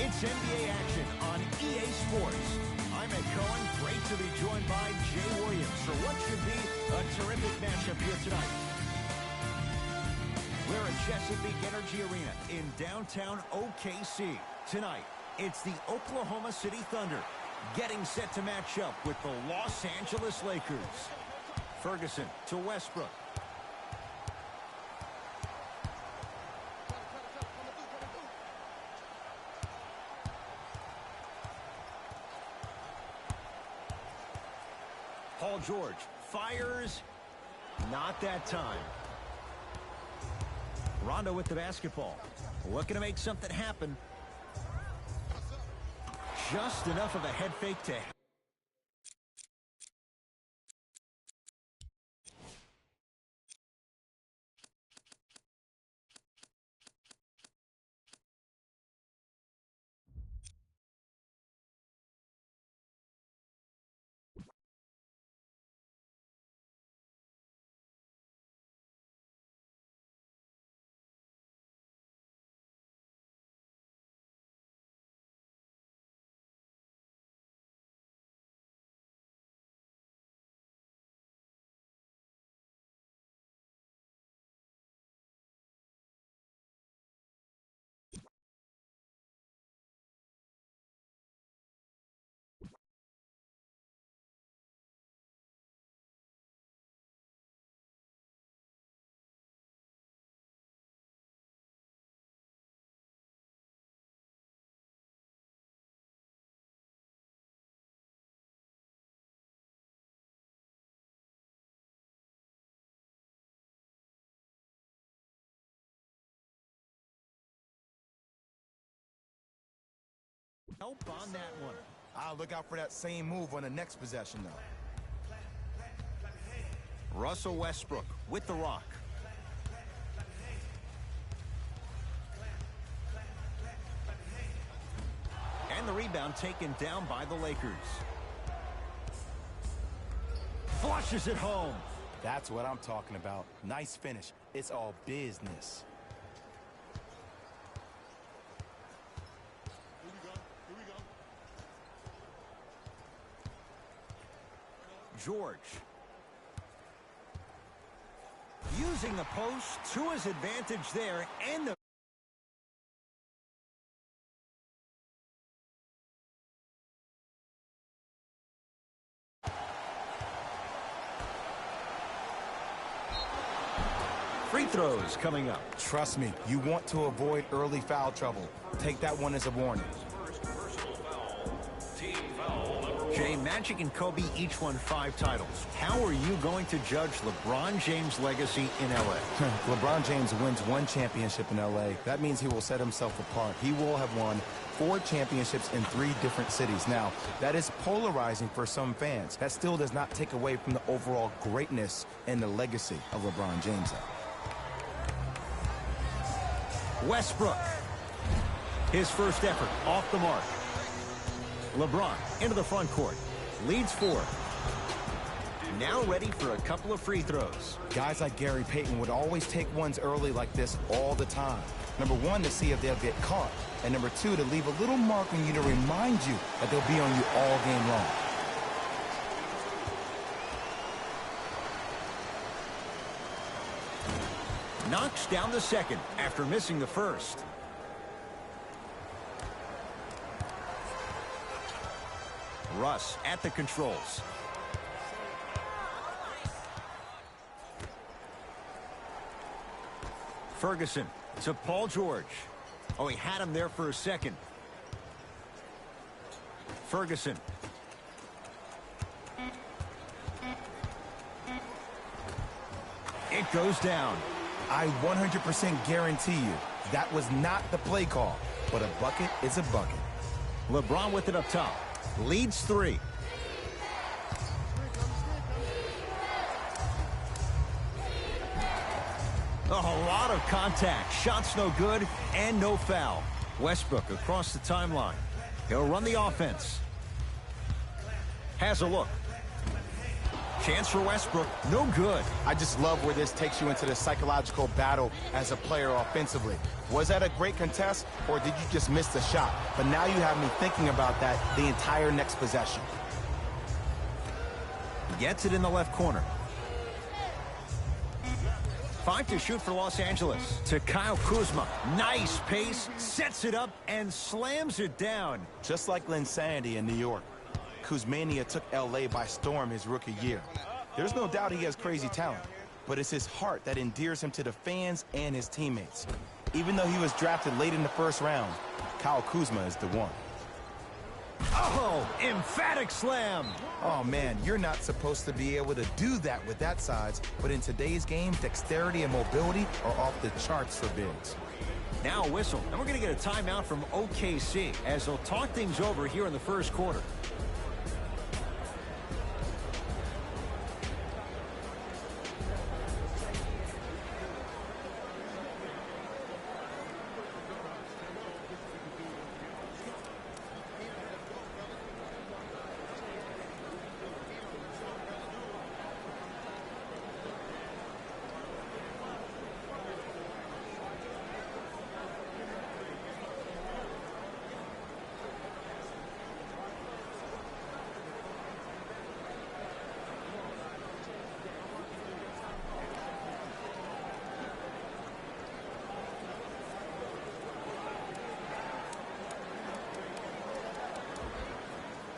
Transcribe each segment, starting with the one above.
It's NBA action on EA Sports. I'm Ed Cohen. Great to be joined by Jay Williams for what should be a terrific matchup here tonight. We're at Chesapeake Energy Arena in downtown OKC. Tonight, it's the Oklahoma City Thunder getting set to match up with the Los Angeles Lakers. Ferguson to Westbrook. Paul George fires. Not that time. Rondo with the basketball. Looking to make something happen. Just enough of a head fake to... Help on that one. I'll look out for that same move on the next possession, though. Russell Westbrook with the rock. And the rebound taken down by the Lakers. Flushes it home. That's what I'm talking about. Nice finish. It's all business. George. Using the post to his advantage there, and the free throws coming up. Trust me, you want to avoid early foul trouble. Take that one as a warning. Jay, Magic and Kobe each won 5 titles. How are you going to judge LeBron James' legacy in L.A.? LeBron James wins 1 championship in L.A. That means he will set himself apart. He will have won 4 championships in 3 different cities. Now, that is polarizing for some fans. That still does not take away from the overall greatness and the legacy of LeBron James. Westbrook. His first effort off the mark. LeBron into the front court. Leads 4. Now ready for a couple of free throws. Guys like Gary Payton would always take ones early like this all the time. Number 1, to see if they'll get caught. And number 2, to leave a little mark on you to remind you that they'll be on you all game long. Knocks down the second after missing the first. Russ at the controls. Ferguson to Paul George. Oh, he had him there for a second. Ferguson. It goes down. I 100% guarantee you that was not the play call, but a bucket is a bucket. LeBron with it up top. Leads 3. A lot of contact. Shots no good and no foul. Westbrook across the timeline. He'll run the offense. Has a look. Chance for Westbrook. No good. I just love where this takes you into the psychological battle as a player offensively. Was that a great contest, or did you just miss the shot? But now you have me thinking about that the entire next possession. Gets it in the left corner. 5 to shoot for Los Angeles. To Kyle Kuzma. Nice pace. Sets it up and slams it down. Just like Linsanity in New York. Kuzmania took L.A. by storm his rookie year. There's no doubt he has crazy talent, but it's his heart that endears him to the fans and his teammates. Even though he was drafted late in the first round, Kyle Kuzma is the one. Oh, emphatic slam. Oh, man, you're not supposed to be able to do that with that size, but in today's game, dexterity and mobility are off the charts for bigs. Now a whistle, and we're going to get a timeout from OKC as they'll talk things over here in the first quarter.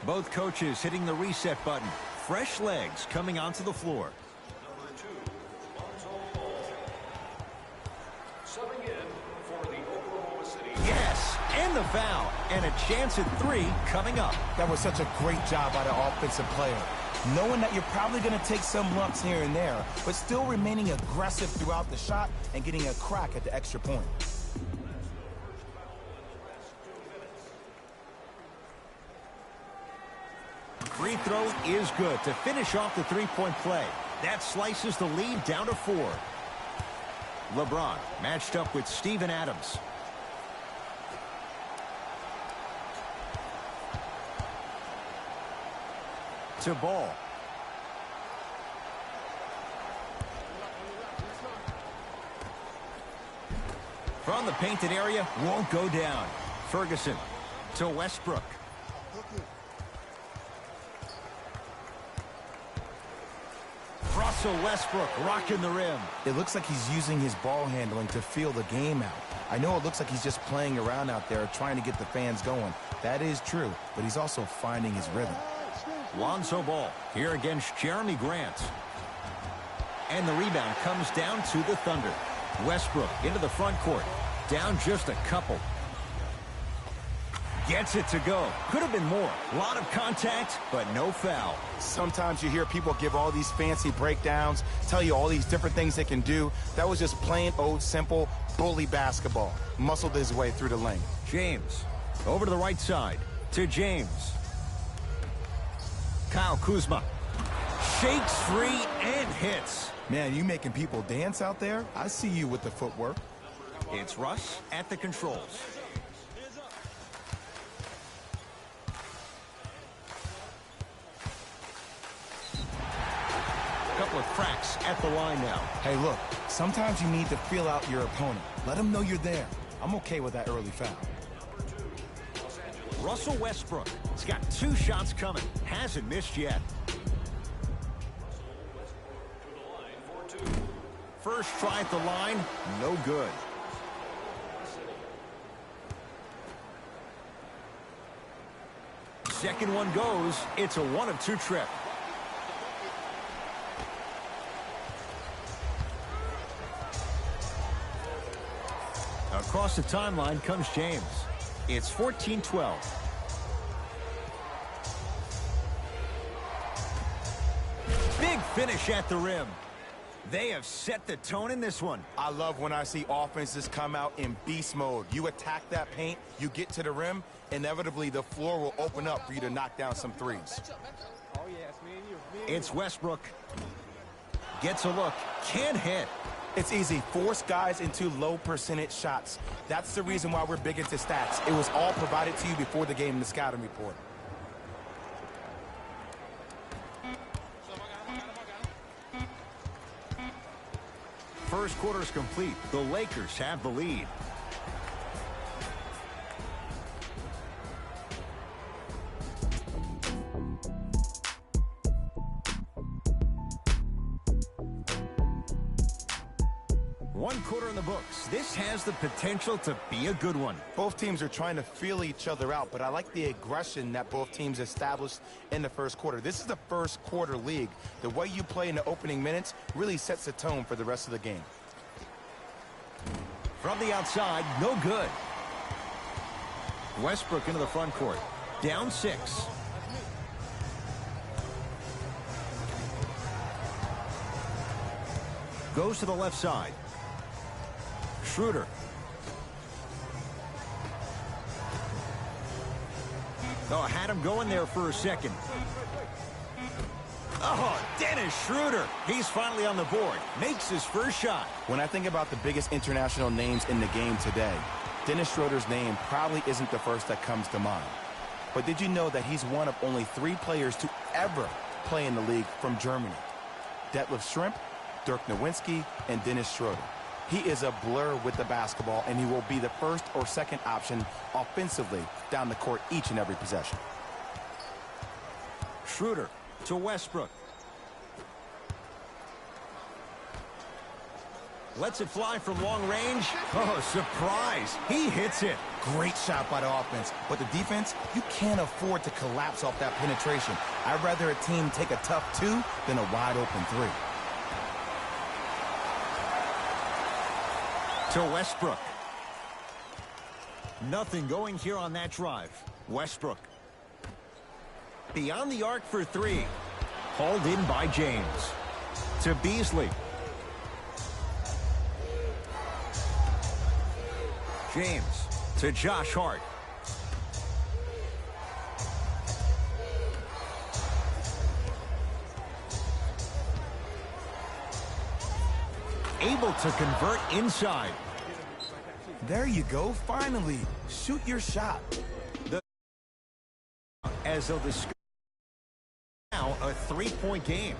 Both coaches hitting the reset button. Fresh legs coming onto the floor. Number 2, subbing in for the Oklahoma City. Yes, and the foul. And a chance at 3 coming up. That was such a great job by the offensive player. Knowing that you're probably going to take some lumps here and there, but still remaining aggressive throughout the shot and getting a crack at the extra point. Free throw is good to finish off the three-point play. That slices the lead down to 4. LeBron matched up with Steven Adams. To Ball. From the painted area, won't go down. Ferguson to Westbrook. Russell Westbrook rocking the rim. It looks like he's using his ball handling to feel the game out. I know it looks like he's just playing around out there trying to get the fans going. That is true, but he's also finding his rhythm. Lonzo Ball here against Jeremy Grant. And the rebound comes down to the Thunder. Westbrook into the front court. Down just a couple. Gets it to go. Could have been more. A lot of contact, but no foul. Sometimes you hear people give all these fancy breakdowns, tell you all these different things they can do. That was just plain old simple bully basketball. Muscled his way through the lane. James over to the right side to James. Kyle Kuzma shakes free and hits. Man, you making people dance out there? I see you with the footwork. It's Russ at the controls. Couple of cracks at the line now. Hey, look, sometimes you need to feel out your opponent. Let them know you're there. I'm okay with that early foul. Russell Westbrook has got 2 shots coming. Hasn't missed yet. First try at the line, no good. Second one goes. It's a 1 of 2 trip. Across the timeline comes James. It's 14-12. Big finish at the rim. They have set the tone in this one. I love when I see offenses come out in beast mode. You attack that paint, you get to the rim, inevitably the floor will open up for you to knock down some threes. It's Westbrook. Gets a look. Can't hit. It's easy. Force guys into low percentage shots. That's the reason why we're big into stats. It was all provided to you before the game in the scouting report. first quarter is complete. The Lakers have the lead. One quarter in the books. This has the potential to be a good one. Both teams are trying to feel each other out, but I like the aggression that both teams established in the first quarter. This is the first quarter league. The way you play in the opening minutes really sets the tone for the rest of the game. From the outside, no good. Westbrook into the front court. Down 6. Goes to the left side. Schroeder. Oh, had him going there for a second. Oh, Dennis Schroeder. He's finally on the board. Makes his first shot. When I think about the biggest international names in the game today, Dennis Schroeder's name probably isn't the first that comes to mind. But did you know that he's one of only 3 players to ever play in the league from Germany? Detlef Schrempf, Dirk Nowitzki, and Dennis Schroeder. He is a blur with the basketball, and he will be the first or second option offensively down the court each and every possession. Schroeder to Westbrook. Lets it fly from long range. Oh, surprise. He hits it. Great shot by the offense. But the defense, you can't afford to collapse off that penetration. I'd rather a team take a tough 2 than a wide-open 3. To Westbrook. Nothing going here on that drive. Westbrook. Beyond the arc for 3. Hauled in by James. To Beasley. James to Josh Hart. Able to convert inside. There you go. Finally, shoot your shot. As they'll discuss now a 3-point game.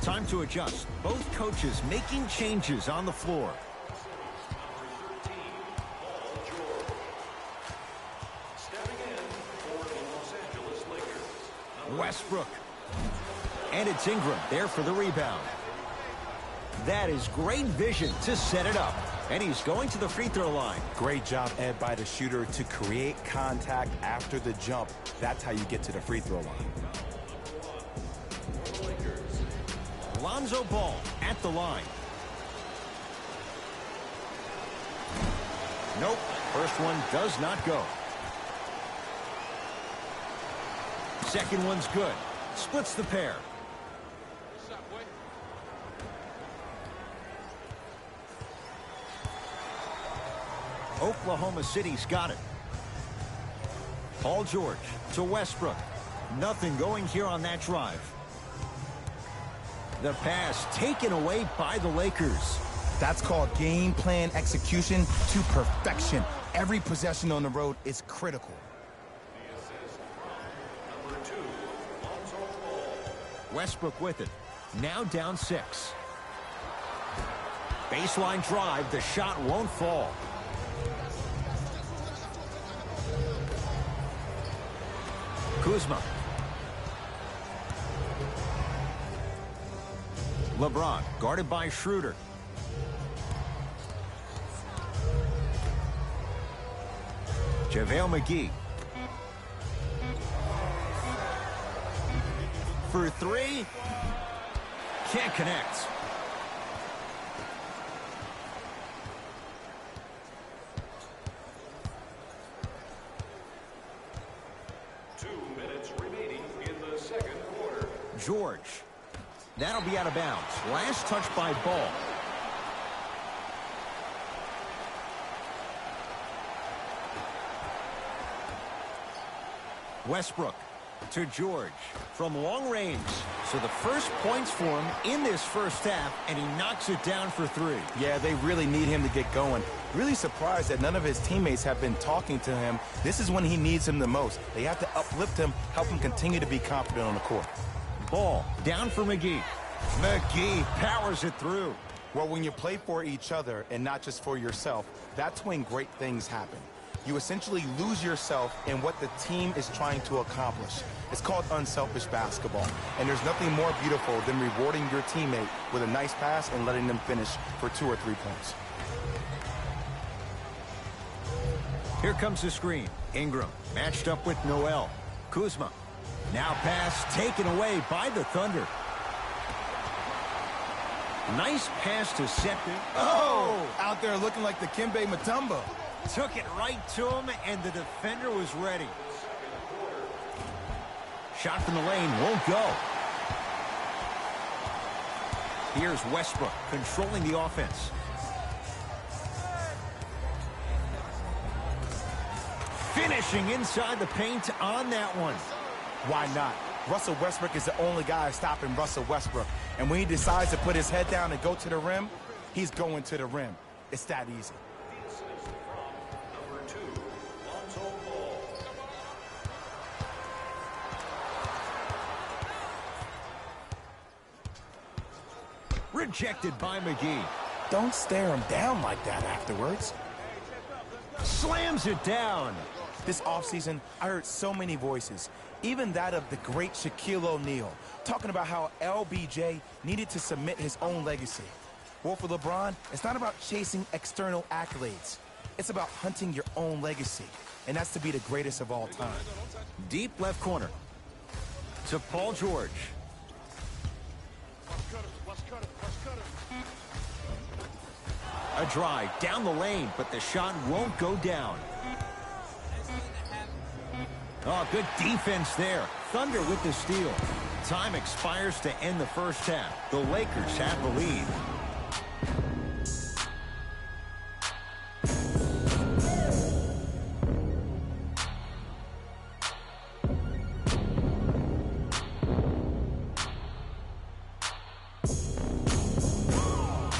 Time to adjust. Both coaches making changes on the floor. Number 13, Paul George. Stepping in for the Los Angeles Lakers. Westbrook. And it's Ingram there for the rebound. That is great vision to set it up. And he's going to the free throw line. Great job, Ed, by the shooter to create contact after the jump. That's how you get to the free throw line. Lonzo Ball at the line. Nope. First one does not go. Second one's good. Splits the pair. Oklahoma City's got it. Paul George to Westbrook. Nothing going here on that drive. The pass taken away by the Lakers. That's called game plan execution to perfection. Every possession on the road is critical. The assist from number 2, Lonzo Ball. Westbrook with it. Now down 6. Baseline drive. The shot won't fall. Kuzma. LeBron guarded by Schroeder. JaVale McGee. For 3. Can't connect. George. That'll be out of bounds. Last touch by Ball. Westbrook to George from long range. So the first points for him in this first half, and he knocks it down for 3. Yeah, they really need him to get going. Really surprised that none of his teammates have been talking to him. This is when he needs him the most. They have to uplift him, help him continue to be confident on the court. Ball down for McGee. McGee powers it through. Well, when you play for each other and not just for yourself, that's when great things happen. You essentially lose yourself in what the team is trying to accomplish. It's called unselfish basketball. And there's nothing more beautiful than rewarding your teammate with a nice pass and letting them finish for 2 or 3 points. Here comes the screen. Ingram matched up with Noel. Kuzma. Now pass taken away by the Thunder. Nice pass to set. Oh! Out there looking like the Kimbe Mutombo. Took it right to him, and the defender was ready. Shot from the lane won't go. Here's Westbrook controlling the offense. Finishing inside the paint on that one. Why not? Russell Westbrook is the only guy stopping Russell Westbrook. And when he decides to put his head down and go to the rim, he's going to the rim. It's that easy. Number 2, Lonzo Ball. Rejected by McGee. Don't stare him down like that afterwards. Slams it down. This offseason, I heard so many voices, even that of the great Shaquille O'Neal, talking about how LBJ needed to submit his own legacy. Well, for LeBron, it's not about chasing external accolades. It's about hunting your own legacy, and that's to be the greatest of all time. Deep left corner. To Paul George. A drive down the lane, but the shot won't go down. Oh, good defense there. Thunder with the steal. Time expires to end the first half. The Lakers have the lead.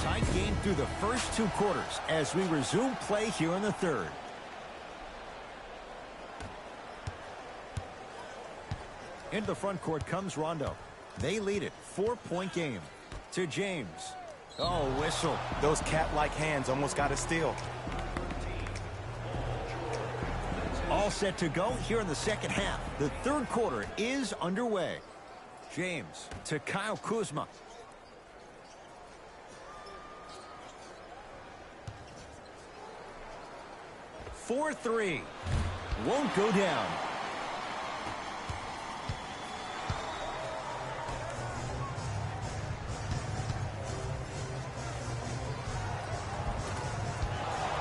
Tight game through the first 2 quarters as we resume play here in the third. Into the front court comes Rondo. They lead it. 4-point game. To James. Oh, whistle. Those cat-like hands almost got a steal. All set to go here in the second half. The third quarter is underway. James to Kyle Kuzma. For 3. Won't go down.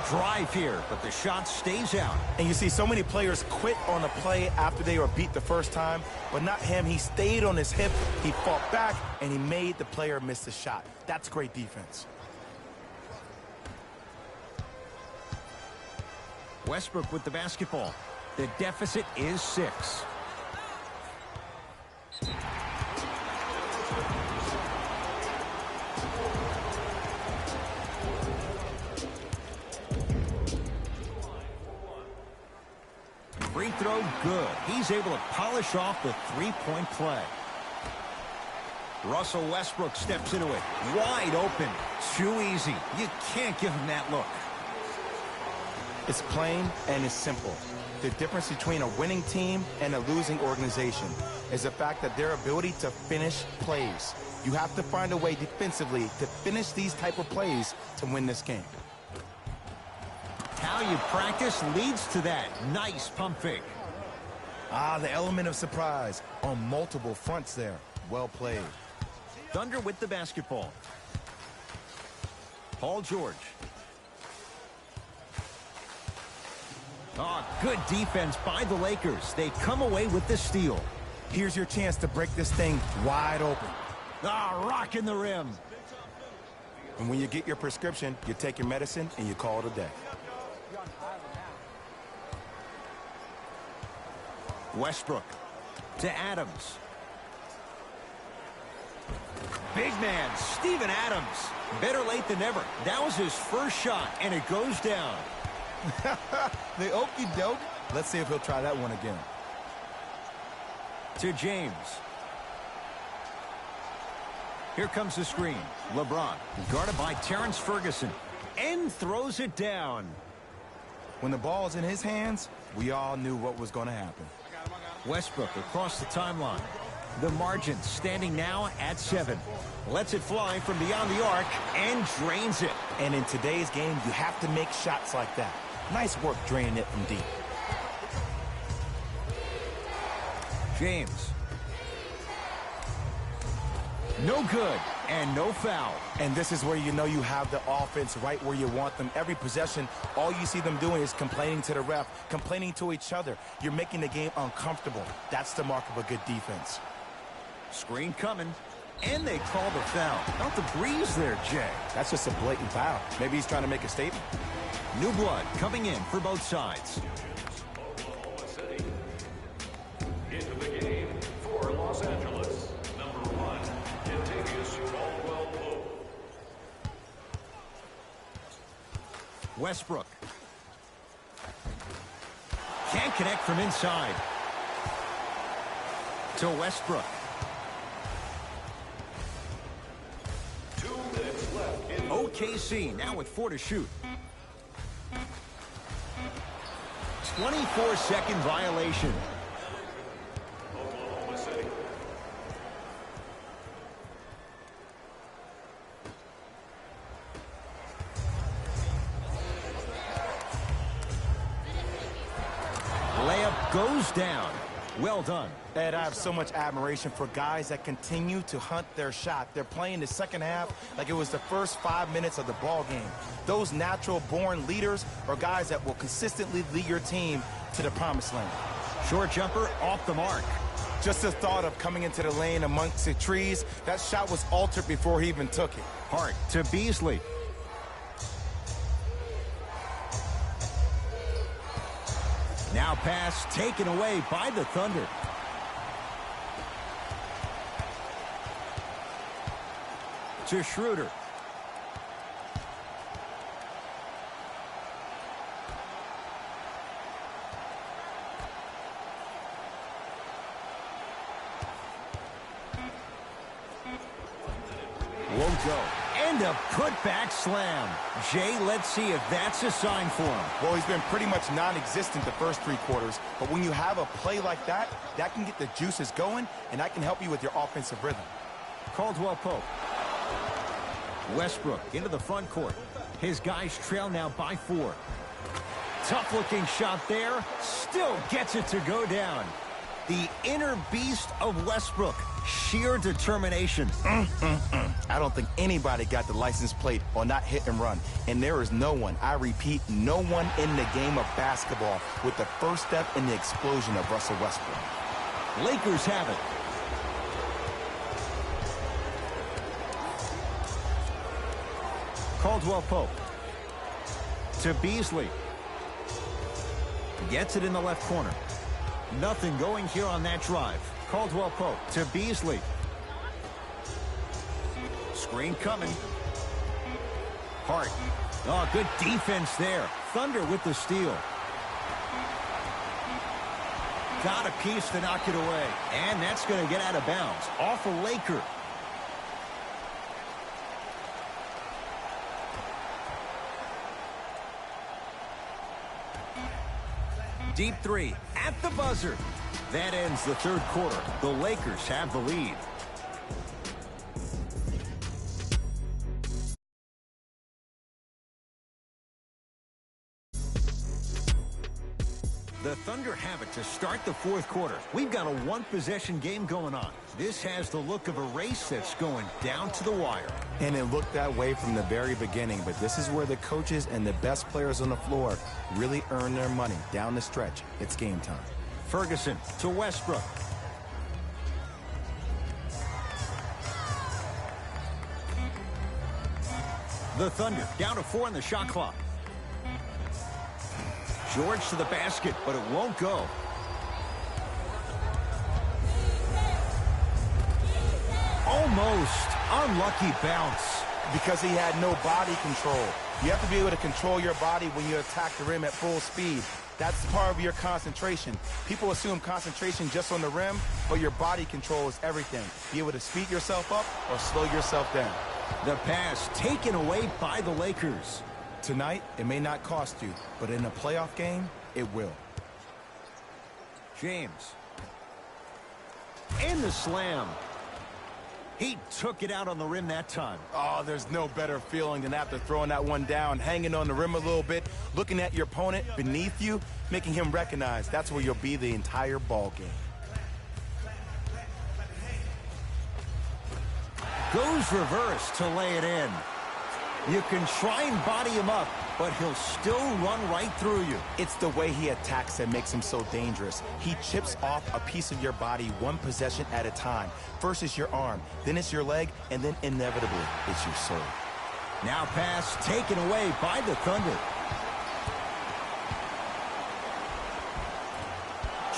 Drive here, but the shot stays out. And you see so many players quit on a play after they were beat the first time, but not him. He stayed on his hip, he fought back, and he made the player miss the shot. That's great defense. Westbrook with the basketball. The deficit is 6. Free throw good. He's able to polish off the 3-point play. Russell Westbrook steps into it. Wide open. Too easy. You can't give him that look. It's plain and it's simple. The difference between a winning team and a losing organization is the fact that their ability to finish plays. You have to find a way defensively to finish these type of plays to win this game. How you practice leads to that. Nice pump fake. The element of surprise on multiple fronts there. Well played. Thunder with the basketball. Paul George. Oh, good defense by the Lakers. They come away with the steal. Here's your chance to break this thing wide open. Rocking the rim. And when you get your prescription, you take your medicine and you call it a day. Westbrook to Adams. Big man, Steven Adams. Better late than never. That was his first shot, and it goes down. The okie doke. Let's see if he'll try that one again. To James. Here comes the screen. LeBron, guarded by Terrence Ferguson, and throws it down. When the ball is in his hands, we all knew what was going to happen. Westbrook across the timeline. The margin standing now at 7. Lets it fly from beyond the arc and drains it. And in today's game, you have to make shots like that. Nice work draining it from deep. James. No good, and no foul. And this is where you know you have the offense right where you want them. Every possession, all you see them doing is complaining to the ref, complaining to each other. You're making the game uncomfortable. That's the mark of a good defense. Screen coming, and they call the foul. Not the breeze there, Jay. That's just a blatant foul. Maybe he's trying to make a statement. New blood coming in for both sides. Oklahoma City. Into the game for Los Angeles. Number 1, Kentavious Caldwell-Pope. Westbrook. Can't connect from inside. To Westbrook. 2 minutes left in OKC now with 4 to shoot. 24-second violation. Oklahoma City. Layup goes down. Well done. Ed, I have so much admiration for guys that continue to hunt their shot. They're playing the second half like it was the first 5 minutes of the ball game. Those natural-born leaders are guys that will consistently lead your team to the promised land. Short jumper off the mark. Just the thought of coming into the lane amongst the trees, that shot was altered before he even took it. Hart to Beasley. Now pass taken away by the Thunder. To Schroeder. Won't go. And a putback slam. Jay, let's see if that's a sign for him. Well, he's been pretty much non-existent the first 3 quarters, but when you have a play like that, that can get the juices going, and that can help you with your offensive rhythm. Caldwell-Pope. Westbrook into the front court. His guys trail now by 4. Tough-looking shot there. Still gets it to go down. The inner beast of Westbrook. Sheer determination. I don't think anybody got the license plate on that hit and run. And there is no one, I repeat, no one in the game of basketball with the first step in the explosion of Russell Westbrook. Lakers have it. Caldwell-Pope. To Beasley. Gets it in the left corner. Nothing going here on that drive. Caldwell-Pope to Beasley. Screen coming. Hart. Oh, good defense there. Thunder with the steal. Got a piece to knock it away. And that's going to get out of bounds. Off a Laker. Deep 3 at the buzzer. That ends the 3rd quarter. The Lakers have the lead. The Thunder have it to start the 4th quarter. We've got a 1-possession game going on. This has the look of a race that's going down to the wire. And it looked that way from the very beginning, but this is where the coaches and the best players on the floor really earn their money. Down the stretch, it's game time. Ferguson to Westbrook. The Thunder down to 4 on the shot clock. George to the basket, but it won't go. most unlucky bounce. Because he had no body control. You have to be able to control your body when you attack the rim at full speed. That's part of your concentration. People assume concentration just on the rim, but your body control is everything. Be able to speed yourself up or slow yourself down. The pass taken away by the Lakers. Tonight, it may not cost you, but in a playoff game, it will. James. And the slam. He took it out on the rim that time. Oh, there's no better feeling than after throwing that one down, hanging on the rim a little bit, looking at your opponent beneath you, making him recognize that's where you'll be the entire ball game. Goes reverse to lay it in. You can try and body him up, but he'll still run right through you. It's the way he attacks that makes him so dangerous. He chips off a piece of your body one possession at a time. First it's your arm, then it's your leg, and then inevitably it's your soul. Now pass taken away by the Thunder.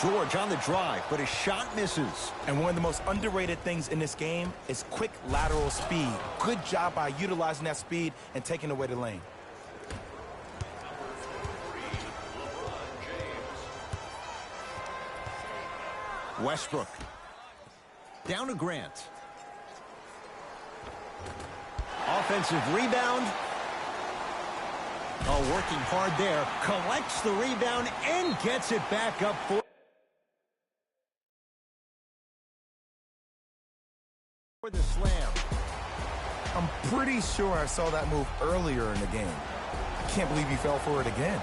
George on the drive, but his shot misses. And one of the most underrated things in this game is quick lateral speed. Good job by utilizing that speed and taking away the lane. Westbrook. Down to Grant. Offensive rebound. Oh, working hard there. Collects the rebound and gets it back up for the slam. I'm pretty sure I saw that move earlier in the game. I can't believe he fell for it again.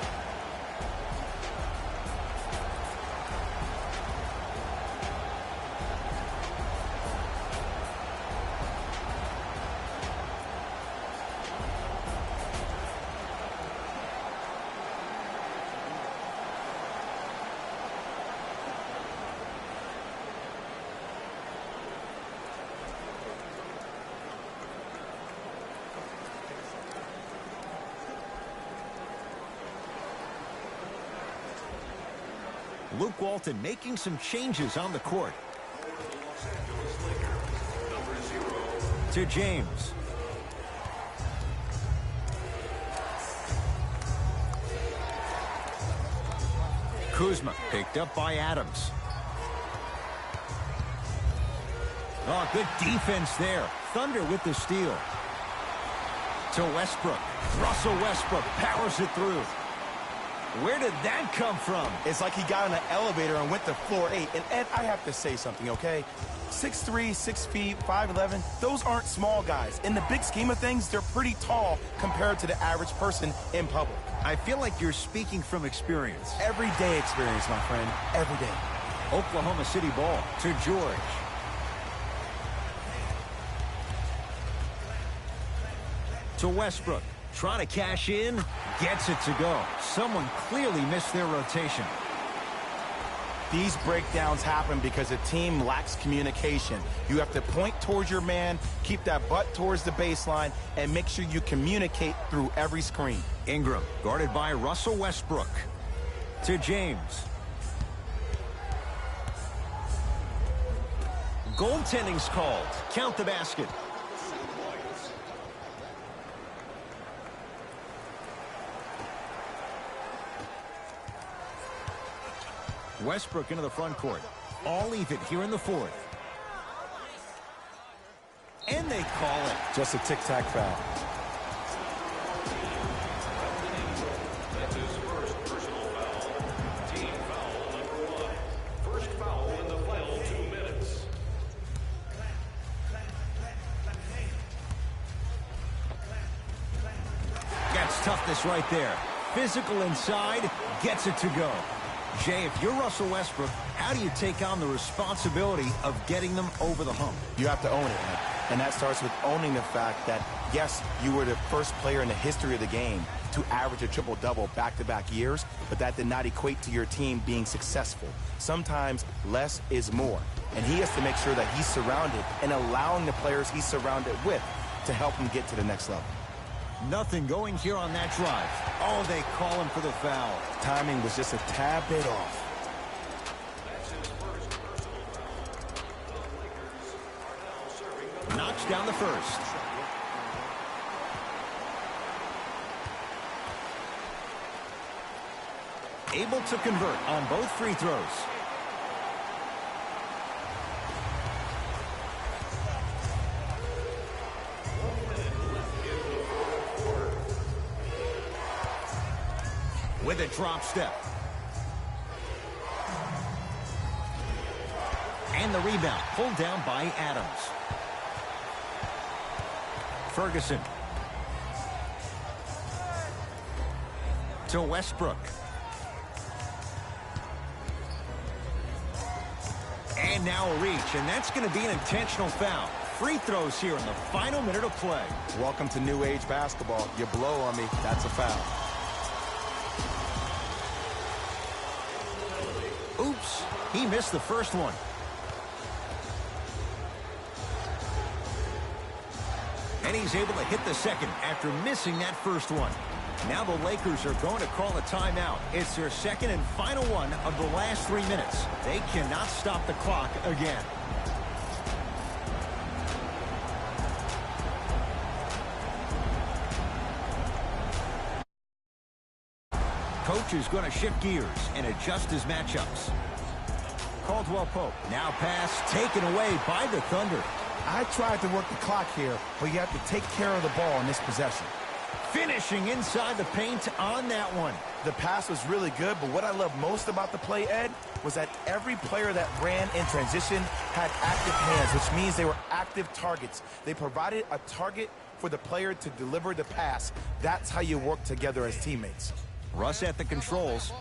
Luke Walton making some changes on the court. To James. Kuzma picked up by Adams. Oh, good defense there. Thunder with the steal. To Westbrook. Russell Westbrook powers it through. Where did that come from? It's like he got in an elevator and went to floor 8. And Ed, I have to say something, okay? 6'3", 6 feet, 5'11", those aren't small guys. In the big scheme of things, they're pretty tall compared to the average person in public. I feel like you're speaking from experience. Everyday experience, my friend. Every day. Oklahoma City ball to George. To Westbrook. Trying to cash in. Gets it to go. Someone clearly missed their rotation. These breakdowns happen because a team lacks communication. You have to point towards your man, keep that butt towards the baseline, and make sure you communicate through every screen. Ingram, guarded by Russell Westbrook. To James. Goaltending's called. Count the basket. Westbrook into the front court. All even here in the fourth. And they call it. Just a tic-tac foul. That's his first personal foul. Team foul number 1. First foul in the final 2 minutes. Gets toughness right there. Physical inside. Gets it to go. Jay, if you're Russell Westbrook, how do you take on the responsibility of getting them over the hump? You have to own it, man. And that starts with owning the fact that, yes, you were the first player in the history of the game to average a triple-double back-to-back years, but that did not equate to your team being successful. Sometimes less is more. And he has to make sure that he's surrounded and allowing the players he's surrounded with to help him get to the next level. Nothing going here on that drive. Oh, they call him for the foul. Timing was just a tad bit off. knocks down the first. Able to convert on both free throws. With a drop step. And the rebound pulled down by Adams. Ferguson. To Westbrook. And now a reach, and that's going to be an intentional foul. Free throws here in the final minute of play. Welcome to new age basketball. You blow on me, that's a foul. Oops, he missed the first one. And he's able to hit the second after missing that first one. Now the Lakers are going to call a timeout. It's their second and final one of the last 3 minutes. They cannot stop the clock again. Coach is going to shift gears and adjust his matchups. Caldwell Pope. Now pass taken away by the Thunder. I tried to work the clock here, but you have to take care of the ball in this possession. Finishing inside the paint on that one. The pass was really good, but what I love most about the play, Ed, was that every player that ran in transition had active hands, which means they were active targets. They provided a target for the player to deliver the pass. That's how you work together as teammates. Russ at the controls.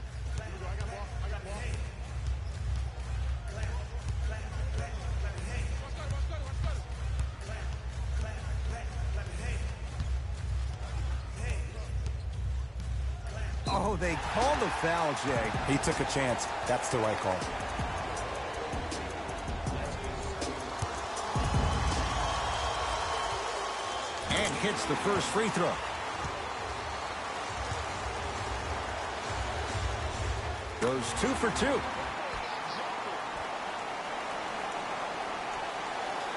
Oh, they called the foul, Jay. He took a chance. That's the right call. And hits the first free throw. Goes 2 for 2.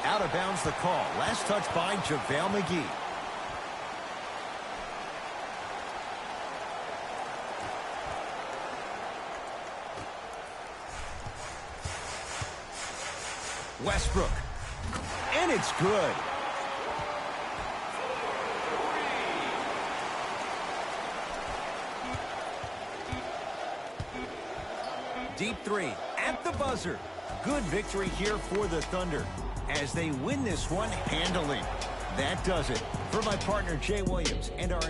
Out of bounds the call. Last touch by JaVale McGee. Westbrook. And it's good. Deep three at the buzzer. Good victory here for the Thunder as they win this one handily. That does it. For my partner, Jay Williams, and our